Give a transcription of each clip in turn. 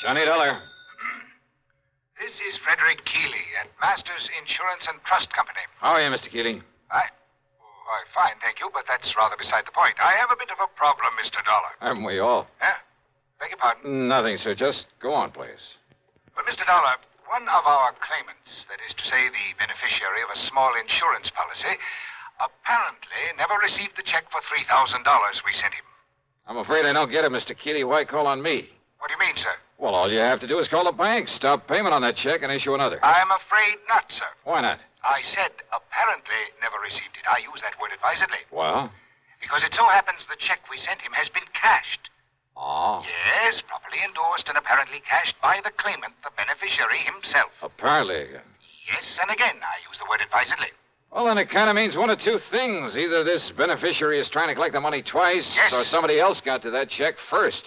Johnny Dollar. This is Frederick Keeley at Masters Insurance and Trust Company. How are you, Mr. Keating? Why, fine, thank you, but that's rather beside the point. I have a bit of a problem, Mr. Dollar. Haven't we all? Huh? Beg your pardon? Nothing, sir. Just go on, please. Well, Mr. Dollar, one of our claimants, that is to say the beneficiary of a small insurance policy, apparently never received the check for $3,000 we sent him. I'm afraid I don't get it, Mr. Keeley. Why call on me? What do you mean, sir? Well, all you have to do is call the bank, stop payment on that check, and issue another. I'm afraid not, sir. Why not? I said apparently never received it. I use that word advisedly. Well? Because it so happens the check we sent him has been cashed. Oh. Yes, properly endorsed and apparently cashed by the claimant, the beneficiary himself. Apparently again. Yes, and again, I use the word advisedly. Well, then it kind of means one of two things. Either this beneficiary is trying to collect the money twice, yes, or somebody else got to that check first.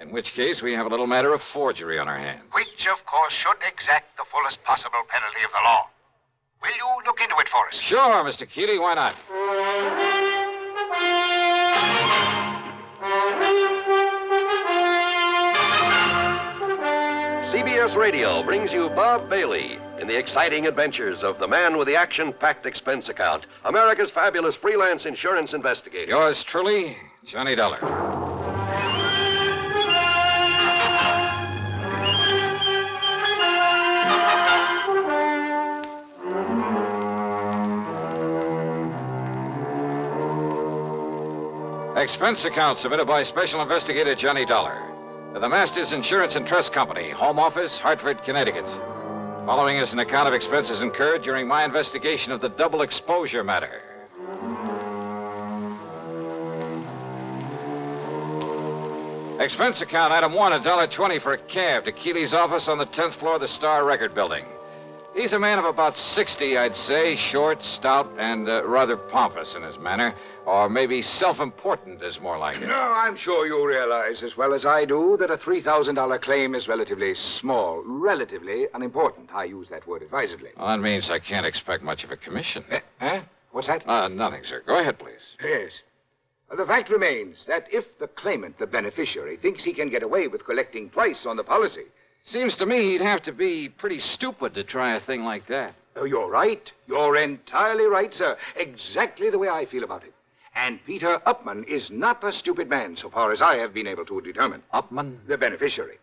In which case, we have a little matter of forgery on our hands. Which, of course, should exact the fullest possible penalty of the law. Will you look into it for us? Sure, Mr. Keeley. Why not? CBS Radio brings you Bob Bailey in the exciting adventures of the man with the action-packed expense account, America's fabulous freelance insurance investigator. Yours truly, Johnny Dollar. Expense account submitted by Special Investigator Johnny Dollar to the Masters Insurance and Trust Company, Home Office, Hartford, Connecticut. Following is an account of expenses incurred during my investigation of the double exposure matter. Expense account item 1, $1.20 for a cab to Keeley's office on the 10th floor of the Star Record Building. He's a man of about 60, I'd say, short, stout, and rather pompous in his manner. Or maybe self-important is more like it. No, I'm sure you realize as well as I do that a $3,000 claim is relatively small, relatively unimportant. I use that word advisedly. Well, that means I can't expect much of a commission. Huh? What's that? Nothing, sir. Go ahead, please. Yes. The fact remains that if the claimant, the beneficiary, thinks he can get away with collecting twice on the policy... Seems to me he'd have to be pretty stupid to try a thing like that. Oh, you're right. You're entirely right, sir. Exactly the way I feel about it. And Peter Upman is not a stupid man, so far as I have been able to determine. Upman? The beneficiary.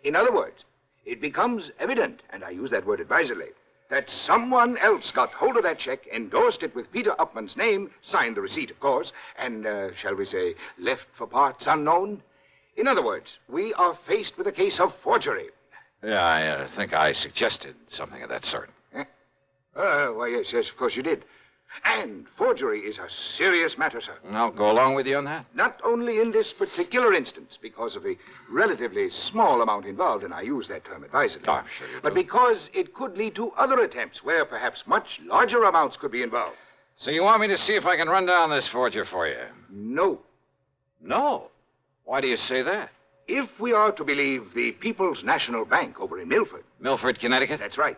In other words, it becomes evident, and I use that word advisedly, that someone else got hold of that check, endorsed it with Peter Upman's name, signed the receipt, of course, and, shall we say, left for parts unknown. In other words, we are faced with a case of forgery. Yeah, I think I suggested something of that sort. Why, yes, of course you did. And forgery is a serious matter, sir. I'll go along with you on that. Not only in this particular instance, because of the relatively small amount involved, and I use that term advisedly. Oh, I'm sure you do. But because it could lead to other attempts where perhaps much larger amounts could be involved. So you want me to see if I can run down this forger for you? No. No? Why do you say that? If we are to believe the People's National Bank over in Milford. Milford, Connecticut? That's right.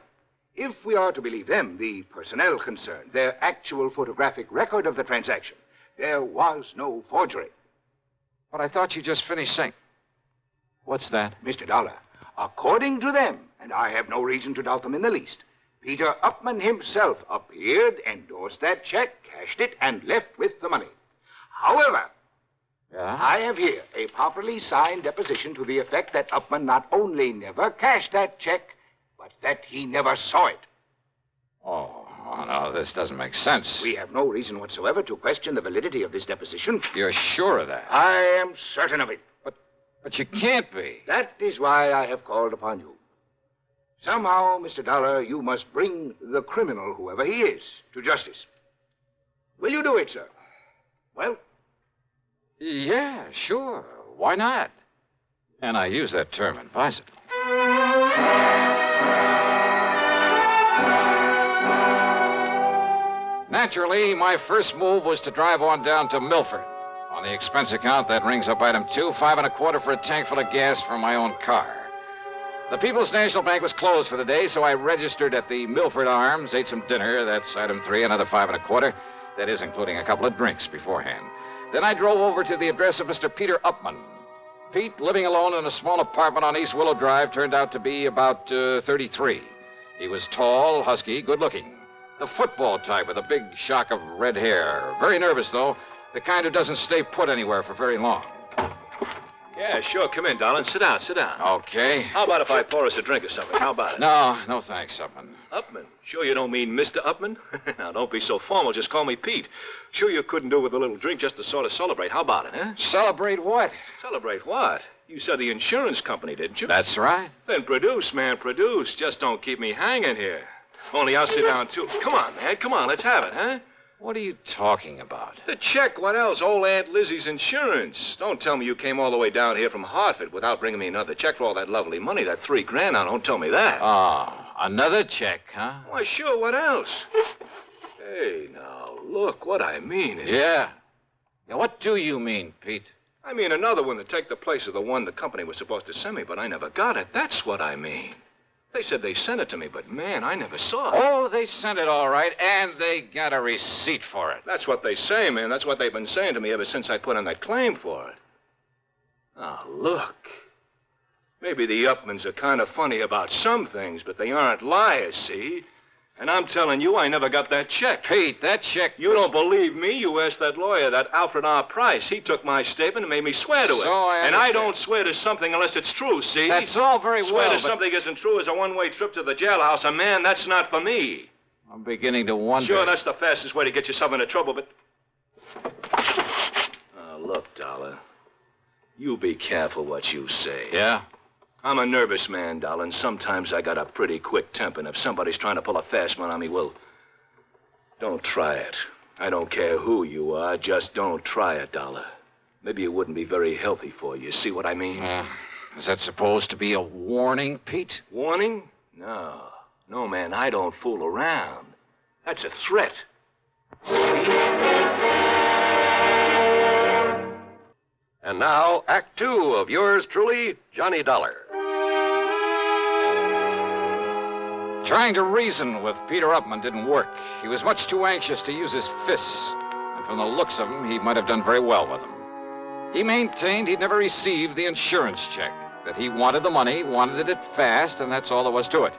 If we are to believe them, the personnel concerned, their actual photographic record of the transaction, there was no forgery. But I thought you just finished saying... What's that? Mr. Dollar, according to them, and I have no reason to doubt them in the least, Peter Upman himself appeared, endorsed that check, cashed it, and left with the money. However... Yeah? I have here a properly signed deposition to the effect that Upman not only never cashed that check, but that he never saw it. Oh, no, this doesn't make sense. We have no reason whatsoever to question the validity of this deposition. You're sure of that? I am certain of it. But you can't be. That is why I have called upon you. Somehow, Mr. Dollar, you must bring the criminal, whoever he is, to justice. Will you do it, sir? Well... Yeah, sure. Why not? And I use that term advisedly. Naturally, my first move was to drive on down to Milford. On the expense account, that rings up item 2, $5.25 for a tank full of gas for my own car. The People's National Bank was closed for the day, so I registered at the Milford Arms, ate some dinner. That's item 3, another $5.25. That is, including a couple of drinks beforehand. Then I drove over to the address of Mr. Peter Upman. Pete, living alone in a small apartment on East Willow Drive, turned out to be about 33. He was tall, husky, good-looking. The football type with a big shock of red hair. Very nervous, though. The kind who doesn't stay put anywhere for very long. Yeah, sure. Come in, darling. Sit down, sit down. Okay. How about if I pour us a drink or something? How about it? No thanks, Upman. Upman? Sure you don't mean Mr. Upman? Now, don't be so formal. Just call me Pete. Sure you couldn't do with a little drink just to sort of celebrate. How about it, huh? Celebrate what? Celebrate what? You said the insurance company, didn't you? That's right. Then produce, man, produce. Just don't keep me hanging here. Only I'll sit down, too. Come on, man. Come on, let's have it, huh? What are you talking about? The check. What else? Old Aunt Lizzie's insurance. Don't tell me you came all the way down here from Hartford without bringing me another check for all that lovely money, that $3,000. Now, don't tell me that. Oh, another check, huh? Why, sure. What else? Hey, now, look. What I mean is... Yeah, what do you mean, Pete? I mean another one to take the place of the one the company was supposed to send me, but I never got it. That's what I mean. They said they sent it to me, but, man, I never saw it. Oh, they sent it all right, and they got a receipt for it. That's what they say, man. That's what they've been saying to me ever since I put in that claim for it. Now, look. Maybe the Upmans are kind of funny about some things, but they aren't liars, see? And I'm telling you, I never got that check. Pete, that check... You don't believe me? You asked that lawyer, that Alfred R. Price. He took my statement and made me swear to it. And I don't swear to something unless it's true, see? That's all very well, Swear to something isn't true is a one-way trip to the jailhouse, and, man, that's not for me. I'm beginning to wonder... Sure, that's the fastest way to get yourself into trouble, but... Look, Dollar. You be careful what you say. Yeah? I'm a nervous man, darling. Sometimes I got a pretty quick temper, and if somebody's trying to pull a fast one on me, well, don't try it. I don't care who you are. Just don't try it, Dollar. Maybe it wouldn't be very healthy for you. See what I mean? Is that supposed to be a warning, Pete? Warning? No. No, man, I don't fool around. That's a threat. And now, Act Two of yours truly, Johnny Dollar. Trying to reason with Peter Upman didn't work. He was much too anxious to use his fists. And from the looks of him, he might have done very well with them. He maintained he'd never received the insurance check, that he wanted the money, wanted it fast, and that's all there was to it.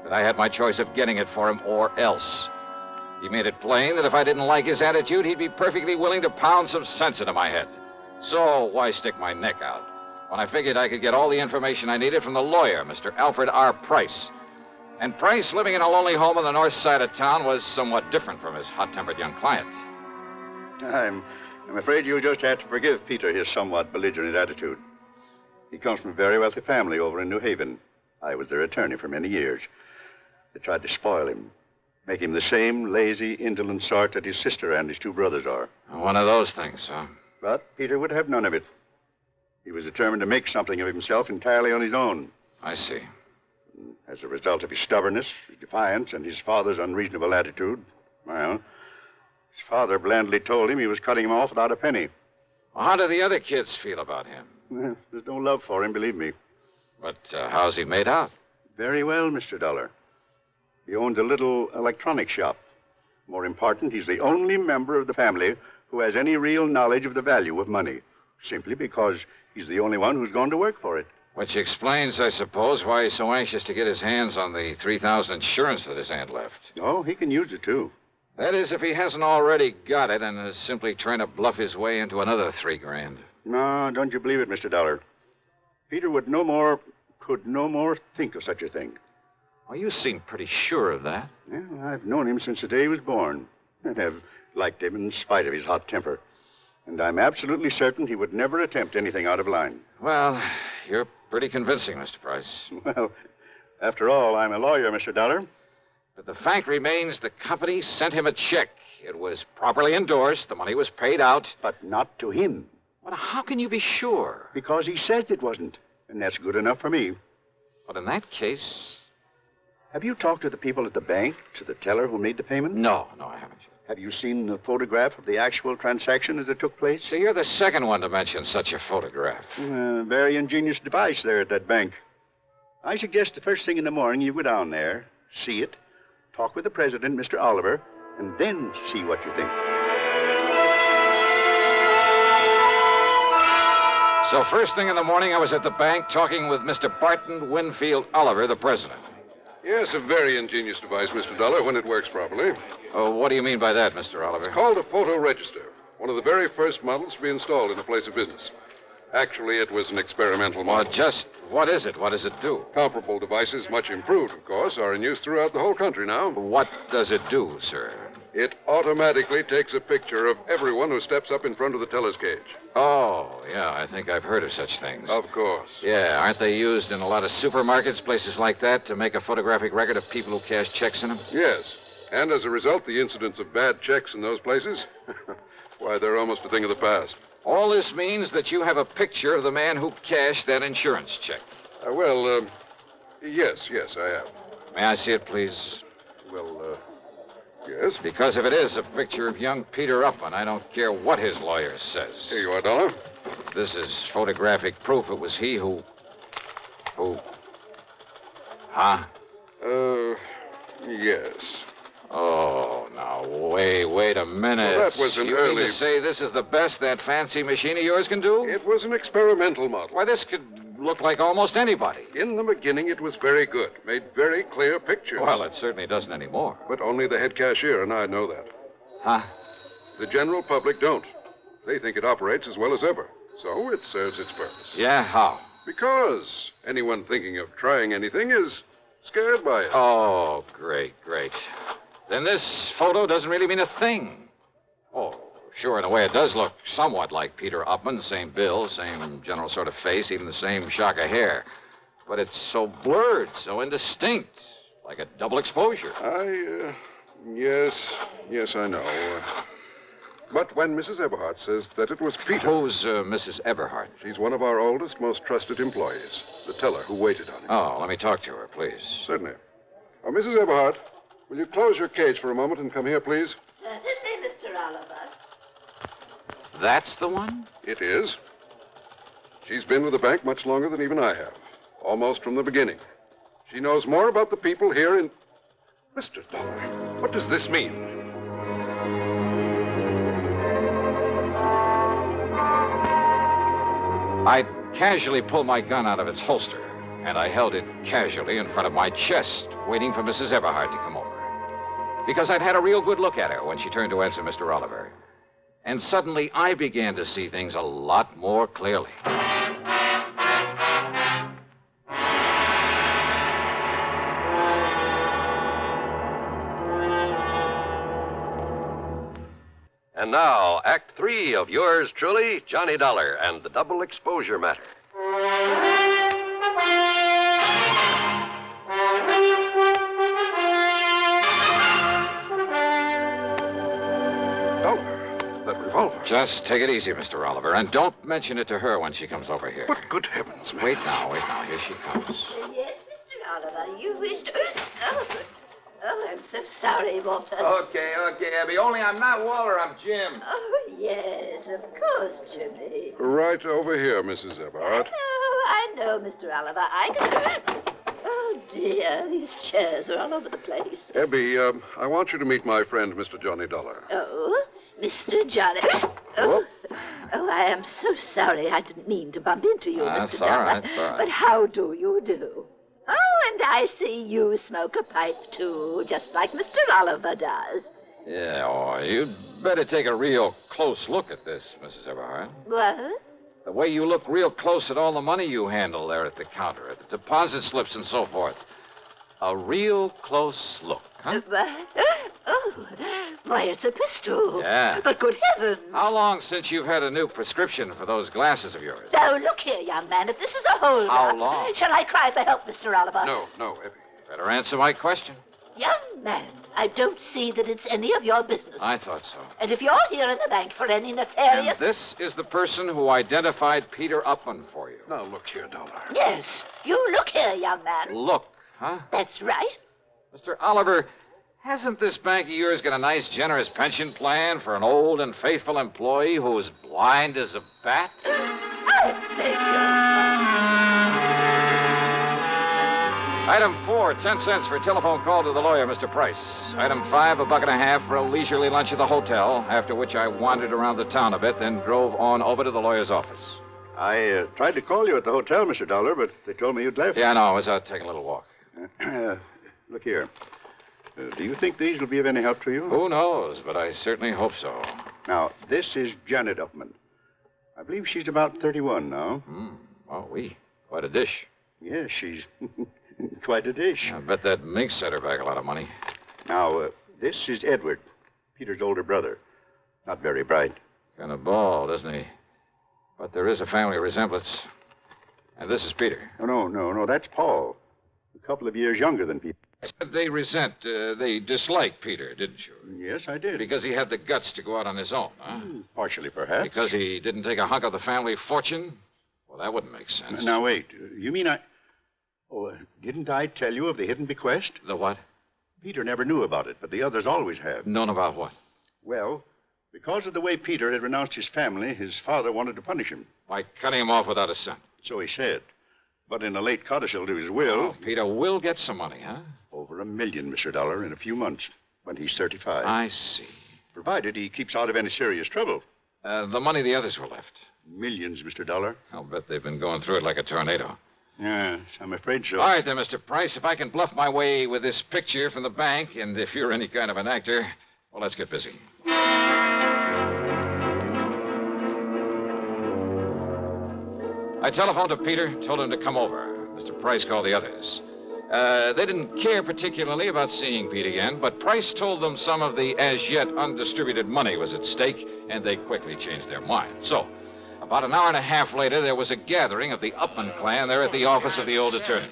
That I had my choice of getting it for him or else. He made it plain that if I didn't like his attitude, he'd be perfectly willing to pound some sense into my head. So why stick my neck out when I figured I could get all the information I needed from the lawyer, Mr. Alfred R. Price? And Price, living in a lonely home on the north side of town, was somewhat different from his hot-tempered young client. I'm afraid you'll just have to forgive Peter his somewhat belligerent attitude. He comes from a very wealthy family over in New Haven. I was their attorney for many years. They tried to spoil him, make him the same lazy, indolent sort that his sister and his two brothers are. One of those things, huh? But Peter would have none of it. He was determined to make something of himself entirely on his own. I see. As a result of his stubbornness, his defiance, and his father's unreasonable attitude, well, his father blandly told him he was cutting him off without a penny. Well, how do the other kids feel about him? Well, there's no love for him, believe me. But how's he made out? Very well, Mr. Dollar. He owns a little electronics shop. More important, he's the only member of the family who has any real knowledge of the value of money, simply because he's the only one who's gone to work for it. Which explains, I suppose, why he's so anxious to get his hands on the $3,000 insurance that his aunt left. Oh, he can use it, too. That is, if he hasn't already got it and is simply trying to bluff his way into another $3,000. No, don't you believe it, Mr. Dollar. Peter could no more think of such a thing. Well, you seem pretty sure of that. Well, I've known him since the day he was born, and have liked him in spite of his hot temper. And I'm absolutely certain he would never attempt anything out of line. Well, you're pretty convincing, Mr. Price. Well, after all, I'm a lawyer, Mr. Dollar. But the fact remains the company sent him a check. It was properly endorsed. The money was paid out. But not to him. Well, how can you be sure? Because he says it wasn't. And that's good enough for me. But in that case... Have you talked to the people at the bank, to the teller who made the payment? No, I haven't. Have you seen the photograph of the actual transaction as it took place? So you're the second one to mention such a photograph. Very ingenious device there at that bank. I suggest the first thing in the morning you go down there, see it, talk with the president, Mr. Oliver, and then see what you think. So first thing in the morning, I was at the bank talking with Mr. Barton Winfield Oliver, the president. Yes, a very ingenious device, Mr. Dollar, when it works properly. Oh, what do you mean by that, Mr. Oliver? It's called a photo register, one of the very first models to be installed in a place of business. Actually, it was an experimental Well, model. just what is it? What does it do? Comparable devices, much improved, of course, are in use throughout the whole country now. What does it do, sir? It automatically takes a picture of everyone who steps up in front of the teller's cage. Oh, yeah, I think I've heard of such things. Of course. Yeah, aren't they used in a lot of supermarkets, places like that, to make a photographic record of people who cash checks in them? Yes. And as a result, the incidence of bad checks in those places, why, they're almost a thing of the past. All this means that you have a picture of the man who cashed that insurance check. Yes, I have. May I see it, please? Yes. Because if it is a picture of young Peter Upman, I don't care what his lawyer says. Here you are, Dollar. If this is photographic proof, it was he who... Huh? Yes. Oh, now, wait a minute. Well, that was an you early... mean to say this is the best that fancy machine of yours can do? It was an experimental model. Why, this could look like almost anybody. In the beginning, it was very good. Made very clear pictures. Well, it certainly doesn't anymore. But only the head cashier and I know that. Huh? The general public don't. They think it operates as well as ever. So it serves its purpose. Yeah, how? Because anyone thinking of trying anything is scared by it. Oh, great. Then this photo doesn't really mean a thing. Oh, sure, in a way it does look somewhat like Peter Upman. Same build, same general sort of face, even the same shock of hair. But it's so blurred, so indistinct, like a double exposure. Yes, I know. But when Mrs. Eberhardt says that it was Peter... Who's Mrs. Eberhardt? She's one of our oldest, most trusted employees. The teller who waited on him. Oh, let me talk to her, please. Certainly. Mrs. Eberhardt, will you close your cage for a moment and come here, please? Certainly, Mr. Oliver. That's the one? It is. She's been with the bank much longer than even I have. Almost from the beginning. She knows more about the people here in... Mr. Dollar, what does this mean? I casually pulled my gun out of its holster, and I held it casually in front of my chest, waiting for Mrs. Eberhardt to come over. Because I'd had a real good look at her when she turned to answer Mr. Oliver. And suddenly I began to see things a lot more clearly. And now, Act 3 of yours truly, Johnny Dollar, and the double exposure matter. Dollar, that revolver. Just take it easy, Mr. Oliver, and don't mention it to her when she comes over here. What good heavens, man. Wait now. Here she comes. Yes, Mr. Oliver, you wished... Oh, I'm so sorry, Walter. Okay, Abby. Only I'm not Walter, I'm Jim. Oh, yes, of course, Jimmy. Right over here, Mrs. Eberhardt. Oh, I know, Mr. Oliver. I can... Oh, dear, these chairs are all over the place. Abby, I want you to meet my friend, Mr. Johnny Dollar. Oh, Mr. Johnny... Oh, I am so sorry. I didn't mean to bump into you, That's Mr. all Dollar. right, that's all right. But how do you do? Oh, and I see you smoke a pipe, too, just like Mr. Oliver does. Yeah, you'd better take a real close look at this, Mrs. Eberhardt. What? The way you look real close at all the money you handle there at the counter, at the deposit slips and so forth. A real close look, huh? What? Oh, why, it's a pistol. Yeah. But good heavens. How long since you've had a new prescription for those glasses of yours? Now, look here, young man, if this is a hold-up... How long? Shall I cry for help, Mr. Oliver? No, Abby. Better answer my question. Young man, I don't see that it's any of your business. I thought so. And if you're here in the bank for any nefarious... And this is the person who identified Peter Upman for you. Now, look here, Dollar. Yes, you look here, young man. Look, huh? That's right. Mr. Oliver, hasn't this bank of yours got a nice, generous pension plan for an old and faithful employee who's blind as a bat? I beg Item 4, 10 cents for a telephone call to the lawyer, Mr. Price. Item 5, $1.50 for a leisurely lunch at the hotel, after which I wandered around the town a bit, then drove on over to the lawyer's office. I tried to call you at the hotel, Mr. Dollar, but they told me you'd left. Yeah, no, I was out taking a little walk. Look here. Do you think these will be of any help to you? Who knows, but I certainly hope so. Now, this is Janet Upman. I believe she's about 31 now. Oh, quite a dish. Yes, she's quite a dish. I bet that mink set her back a lot of money. Now, this is Edward, Peter's older brother. Not very bright. Kind of bald, isn't he? But there is a family resemblance. And this is Peter. Oh, no, that's Paul. A couple of years younger than Peter. They dislike Peter, didn't you? Yes, I did. Because he had the guts to go out on his own, huh? Partially, perhaps. Because he didn't take a hunk of the family fortune? Well, that wouldn't make sense. Now, wait. You mean didn't I tell you of the hidden bequest? The what? Peter never knew about it, but the others always have. Known about what? Well, because of the way Peter had renounced his family, his father wanted to punish him. By cutting him off without a cent. So he said. But in a late codicil to his will... Oh, Peter will get some money, huh? Over $1 million, Mr. Dollar, in a few months, when he's 35. I see. Provided he keeps out of any serious trouble. The money the others were left. Millions, Mr. Dollar. I'll bet they've been going through it like a tornado. Yes, I'm afraid so. All right, then, Mr. Price, if I can bluff my way with this picture from the bank, and if you're any kind of an actor, well, let's get busy. I telephoned to Peter, told him to come over. Mr. Price called the others. They didn't care particularly about seeing Pete again, but Price told them some of the as-yet undistributed money was at stake, and they quickly changed their minds. So, about an hour and a half later, there was a gathering of the Upman clan there at the office of the old attorney.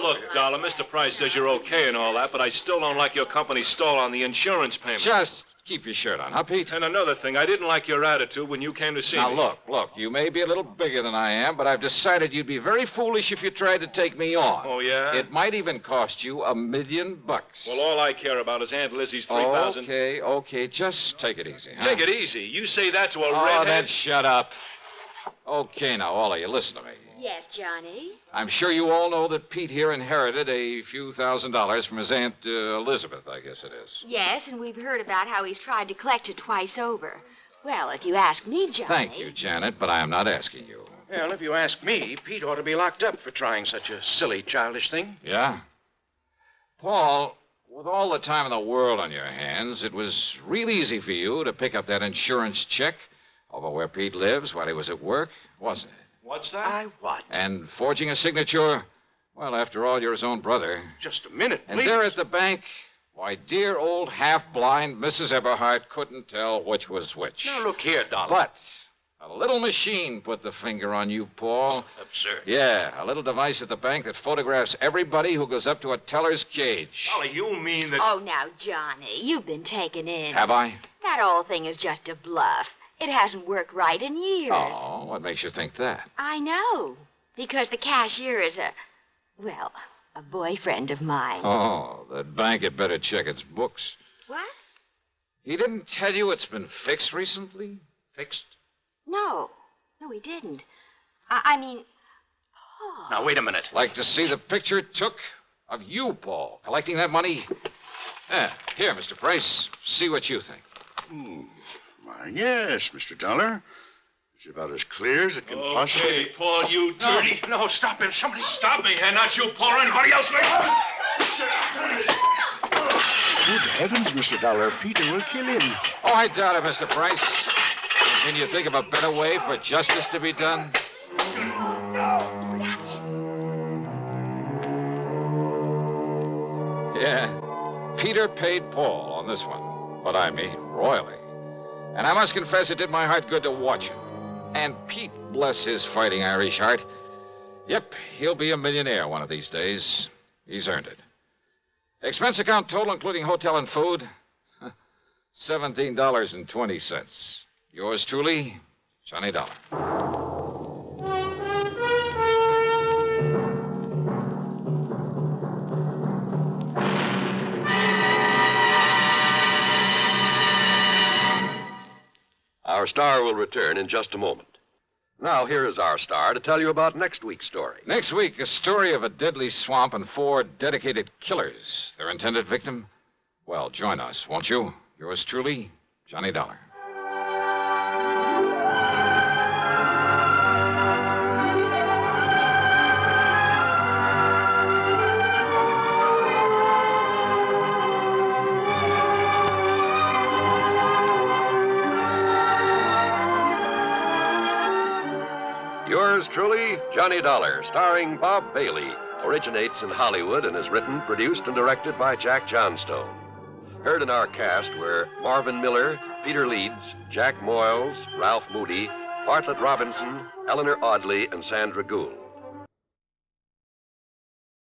Look, Dollar, Mr. Price says you're okay and all that, but I still don't like your company's stall on the insurance payment. Just keep your shirt on, huh, Pete? And another thing, I didn't like your attitude when you came to see me. Now, look, you may be a little bigger than I am, but I've decided you'd be very foolish if you tried to take me on. Oh, yeah? It might even cost you $1 million. Well, all I care about is Aunt Lizzie's $3,000. Okay, just take it easy, huh? Take it easy. You say that to a Oh, redhead? then shut up. Okay, now, all of you, listen to me. Yes, Johnny? I'm sure you all know that Pete here inherited a few $1,000s from his Aunt Elizabeth, I guess it is. Yes, and we've heard about how he's tried to collect it twice over. Well, if you ask me, Johnny... Thank you, Janet, but I am not asking you. Well, if you ask me, Pete ought to be locked up for trying such a silly, childish thing. Yeah? Paul, with all the time in the world on your hands, it was real easy for you to pick up that insurance check over where Pete lives while he was at work, wasn't it? What's that? What? And forging a signature, well, after all, you're his own brother. Just a minute, please. And there at the bank, why, dear old half-blind Mrs. Eberhardt couldn't tell which was which. Now, look here, Dollar. But a little machine put the finger on you, Paul. Absurd. Yeah, a little device at the bank that photographs everybody who goes up to a teller's cage. Dollar, you mean that... Oh, now, Johnny, you've been taken in. Have I? That whole thing is just a bluff. It hasn't worked right in years. Oh, what makes you think that? I know. Because the cashier is a boyfriend of mine. Oh, that bank had better check its books. What? He didn't tell you it's been fixed recently? Fixed? No, he didn't. I mean, Paul. Now, wait a minute. Like to see the picture it took of you, Paul, collecting that money? Here, Mr. Price, see what you think. Why, yes, Mr. Dollar. It's about as clear as it can possibly... Okay, Paul, you dirty... No, stop him. Somebody stop. Stop me, and not you, Paul, or anybody else. Good heavens, Mr. Dollar. Peter will kill him. Oh, I doubt it, Mr. Price. Can you think of a better way for justice to be done? Yeah, Peter paid Paul on this one, but I mean royally. And I must confess it did my heart good to watch him. And Pete, bless his fighting Irish heart. Yep, he'll be a millionaire one of these days. He's earned it. Expense account total, including hotel and food, $17.20. Yours truly, Johnny Dollar. Our star will return in just a moment. Now, here is our star to tell you about next week's story. Next week, a story of a deadly swamp and 4 dedicated killers. Their intended victim? Well, join us, won't you? Yours truly, Johnny Dollar. yours truly, Johnny Dollar, starring Bob Bailey, originates in Hollywood and is written, produced, and directed by Jack Johnstone. Heard in our cast were Marvin Miller, Peter Leeds, Jack Moyles, Ralph Moody, Bartlett Robinson, Eleanor Audley, and Sandra Gould.